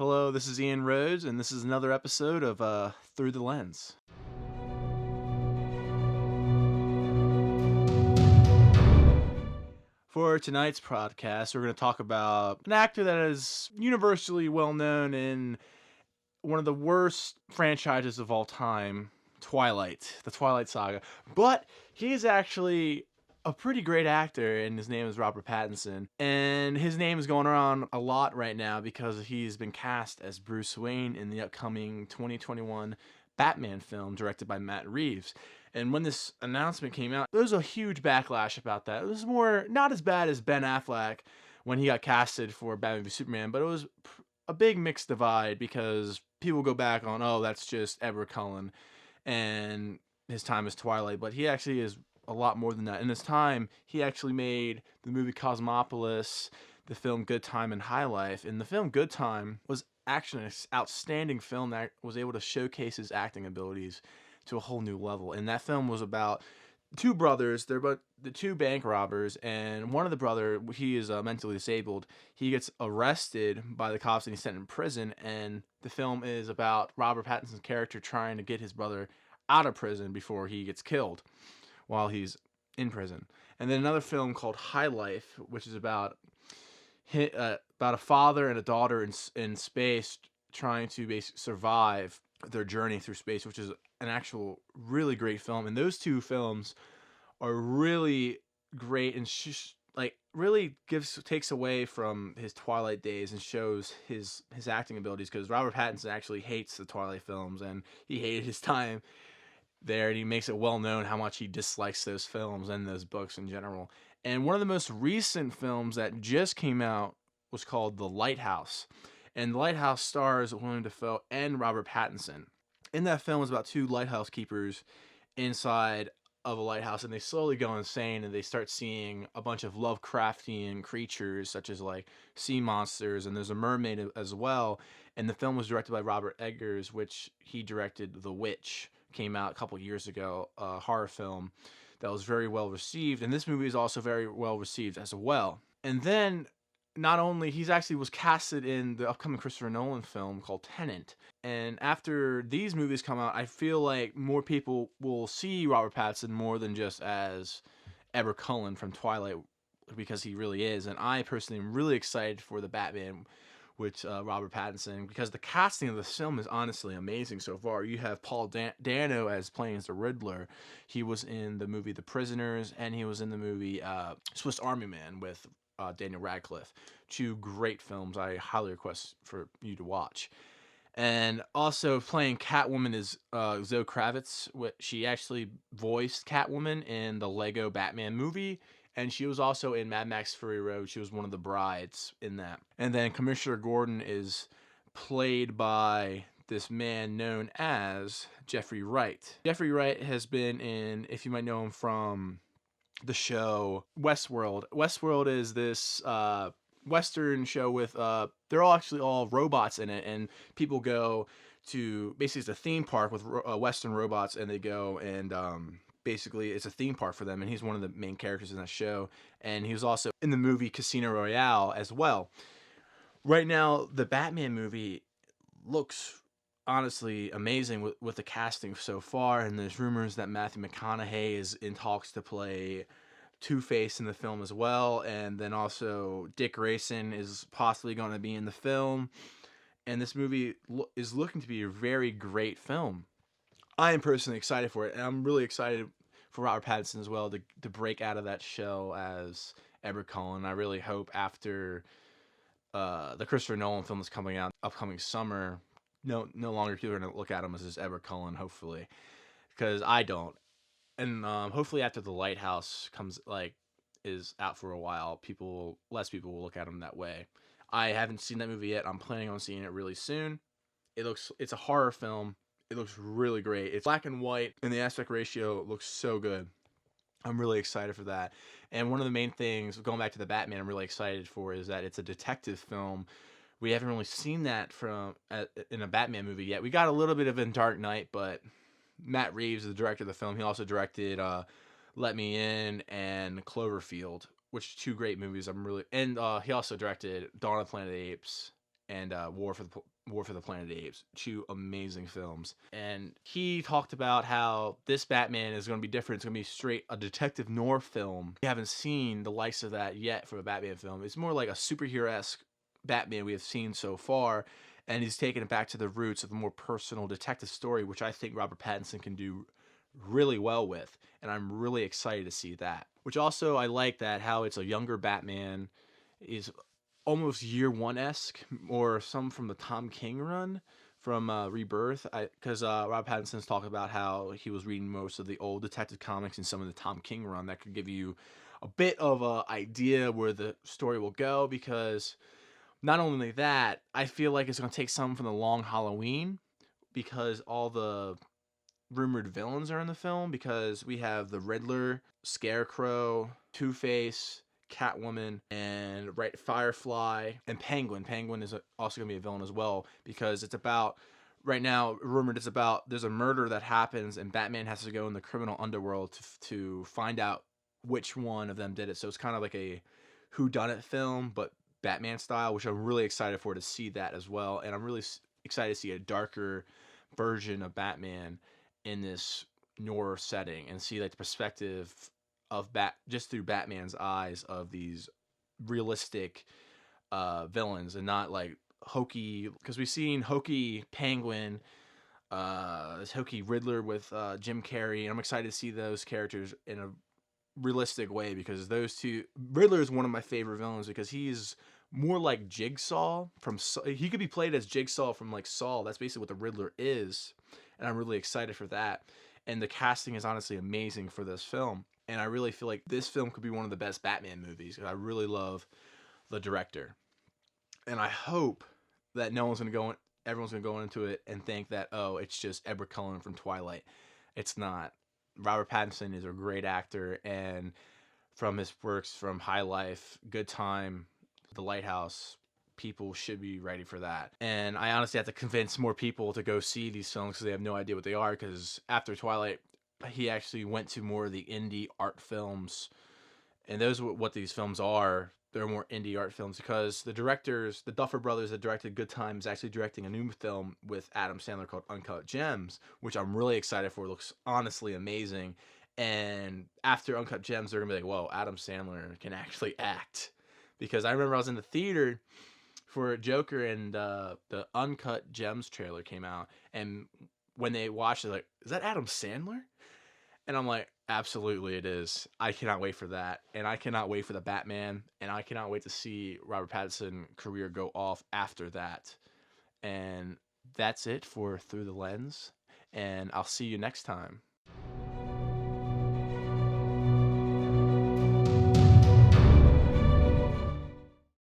Hello, this is Ian Rhodes, and this is another episode of Through the Lens. For tonight's podcast, we're going to talk about an actor that is universally well known in one of the worst franchises of all time, Twilight, the Twilight Saga. But he is actually a pretty great actor, and his name is Robert Pattinson. And his name is going around a lot right now because he's been cast as Bruce Wayne in the upcoming 2021 Batman film directed by Matt Reeves. And when this announcement came out, there was a huge backlash about that. It was not as bad as Ben Affleck when he got casted for Batman v Superman, but it was a big mixed divide because people go back on, oh, that's just Edward Cullen and his time as Twilight, but he actually is a lot more than that. In his time, he actually made the movie Cosmopolis, the film Good Time and High Life, and the film Good Time was actually an outstanding film that was able to showcase his acting abilities to a whole new level. And that film was about two brothers. They're about the two bank robbers, and one of the brother, he is mentally disabled. He gets arrested by the cops and he's sent in prison. And the film is about Robert Pattinson's character trying to get his brother out of prison before he gets killed while he's in prison. And then another film called High Life, which is about a father and a daughter in space trying to basically survive their journey through space, which is an actual really great film. And those two films are really great and really takes away from his Twilight days and shows his acting abilities, because Robert Pattinson actually hates the Twilight films and he hated his time there, and he makes it well known how much he dislikes those films and those books in general. And one of the most recent films that just came out was called The Lighthouse. And The Lighthouse stars Willem Dafoe and Robert Pattinson. In that film is about two lighthouse keepers inside of a lighthouse, and they slowly go insane and they start seeing a bunch of Lovecraftian creatures such as like sea monsters, and there's a mermaid as well. And the film was directed by Robert Eggers, which he directed The Witch, came out a couple years ago, a horror film that was very well received, and this movie is also very well received as well. And then not only he's actually was casted in the upcoming Christopher Nolan film called Tenet. And after these movies come out, I feel like more people will see Robert Pattinson more than just as Edward Cullen from Twilight, because he really is. And I personally am really excited for the Batman with Robert Pattinson, because the casting of this film is honestly amazing so far. You have Paul Dano as playing as the Riddler. He was in the movie The Prisoners, and he was in the movie Swiss Army Man with Daniel Radcliffe. Two great films I highly request for you to watch. And also playing Catwoman is Zoe Kravitz. She actually voiced Catwoman in the Lego Batman movie, and she was also in Mad Max Fury Road. She was one of the brides in that. And then Commissioner Gordon is played by this man known as Jeffrey Wright. Jeffrey Wright has been in, if you might know him from the show Westworld. Westworld is this Western show with they're all robots in it, and people go to, basically it's a theme park with Western robots, and they go and basically it's a theme park for them, and he's one of the main characters in that show, and he was also in the movie Casino Royale as well. Right now the Batman movie looks honestly amazing with the casting so far, and there's rumors that Matthew McConaughey is in talks to play Two-Face in the film as well, and then also Dick Grayson is possibly going to be in the film, and this movie is looking to be a very great film. I am personally excited for it, and I'm really excited for Robert Pattinson as well to break out of that shell as Edward Cullen. I really hope after the Christopher Nolan film is coming out upcoming summer, no longer people are going to look at him as this Edward Cullen, hopefully, because I don't. And hopefully after The Lighthouse is out for a while, less people will look at him that way. I haven't seen that movie yet. I'm planning on seeing it really soon. It's a horror film. It looks really great. It's black and white, and the aspect ratio looks so good. I'm really excited for that. And one of the main things, going back to the Batman, I'm really excited for is that it's a detective film. We haven't really seen that in a Batman movie yet. We got a little bit of it in Dark Knight, but Matt Reeves is the director of the film. He also directed Let Me In and Cloverfield, which are two great movies. And he also directed Dawn of the Planet of the Apes and War for the Planet of the Apes. Two amazing films. And he talked about how this Batman is going to be different. It's going to be straight a detective noir film. We haven't seen the likes of that yet from a Batman film. It's more like a superhero-esque Batman we have seen so far. And he's taken it back to the roots of a more personal detective story, which I think Robert Pattinson can do really well with. And I'm really excited to see that. Which also, I like that how it's a younger Batman is almost year one-esque, or some from the Tom King run from Rebirth, because Rob Pattinson's talking about how he was reading most of the old detective comics and some of the Tom King run. That could give you a bit of a idea where the story will go, because not only that, I feel like it's going to take some from the Long Halloween, because all the rumored villains are in the film, because we have the Riddler, Scarecrow, Two-Face, Catwoman, and Firefly, and Penguin. Penguin is also going to be a villain as well, because it's about, right now, rumored it's about, there's a murder that happens, and Batman has to go in the criminal underworld to find out which one of them did it. So it's kind of like a whodunit film, but Batman style, which I'm really excited for, to see that as well. And I'm really excited to see a darker version of Batman in this noir setting, and see like the perspective of just through Batman's eyes of these realistic villains, and not like hokey, because we've seen hokey Penguin, this hokey Riddler with Jim Carrey, and I'm excited to see those characters in a realistic way, because those two, Riddler is one of my favorite villains, because he's more like Jigsaw from he could be played as Jigsaw from like Saw. That's basically what the Riddler is, and I'm really excited for that. And the casting is honestly amazing for this film, and I really feel like this film could be one of the best Batman movies, because I really love the director. And I hope that everyone's gonna go into it and think that, oh, it's just Edward Cullen from Twilight. It's not. Robert Pattinson is a great actor, and from his works from High Life, Good Time, The Lighthouse, people should be ready for that. And I honestly have to convince more people to go see these films, because they have no idea what they are, because after Twilight, he actually went to more of the indie art films, and those are what these films are. They're more indie art films, because the directors, the Duffer Brothers that directed Good Time, is actually directing a new film with Adam Sandler called Uncut Gems, which I'm really excited for. It looks honestly amazing. And after Uncut Gems, they're gonna be like, whoa, Adam Sandler can actually act. Because I remember I was in the theater for Joker, and the Uncut Gems trailer came out, and when they watched it, like, is that Adam Sandler? And I'm like, absolutely it is. I cannot wait for that. And I cannot wait for the Batman. And I cannot wait to see Robert Pattinson's career go off after that. And that's it for Through the Lens. And I'll see you next time.